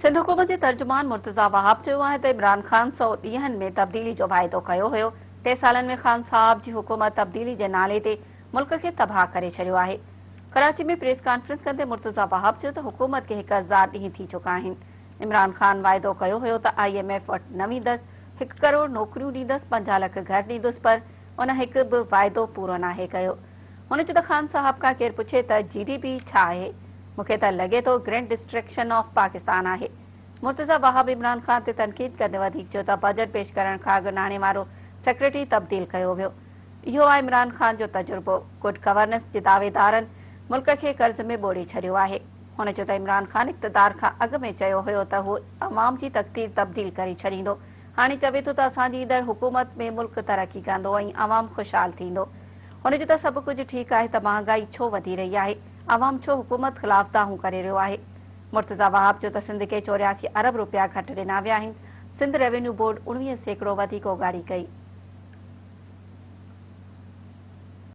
सिंध हुकूमत जे तर्जुमान मुर्तज़ा वहाब चयो आहे त इमरान ख़ान 100 ॾींहनि में तब्दीली जो वाइदो कयो हुयो। 3 सालनि में ख़ान साहब जी हुकूमत तब्दीली जे नाले ते मुल्क खे तबाह करे छॾियो आहे। कराची में प्रेस कॉन्फ्रेंस कंदे मुर्तज़ा वहाब चयो त हुकूमत खे 1000 ॾींहं थी चुका आहिनि। इमरान ख़ान वाइदो कयो हुयो त IMF वटि न वेंदसि, 1 करोड़ नौकरियूं ॾींदसि, 5 लख घर ॾींदुसि, पर उन हिकु बि वाइदो पूरो नाहे कयो। हुन चयो त ख़ान साहब खां केरु पुछे त GDP छा आहे, मूंखे त लॻे थो ग्रैंड डिस्ट्रैक्शन ऑफ पाकिस्तान आहे। मुर्तज़ा वहाब इमरान ख़ान ते तनक़ीद कंदे वधीक चयो त बजट पेश करण खां अॻु नाणे वारो सेक्रेटरी तब्दील कयो वियो। इहो आहे इमरान ख़ान जो तजुर्बो। गुड गवर्नेंस जे दावेदारनि मुल्क खे कर्ज़ में ॿोड़े छॾियो आहे। हुन चयो त इमरान ख़ान इक़्तिदार खां अॻु में चयो हुयो त हू अवाम जी तक़दीर तब्दील करे छॾींदो। हाणे चवे थो त असांजी ईंदड़ हुकूमत में मुल्क तरक़ी कंदो ऐं अवाम ख़ुशहाल थींदो। हुन चयो त सभु कुझु ठीकु आहे त महांगाई छो वधी रही आहे, अवाम छो हुकूमत ख़िलाफ़ दाहूं करे रहियो आहे। मुर्तज़ा वहाब चयो त सिंध खे 84 अरब रुपया घटि ॾिना विया आहिनि। सिंध रेवेन्यू बोर्ड 19% वधीक उगाड़ी कई।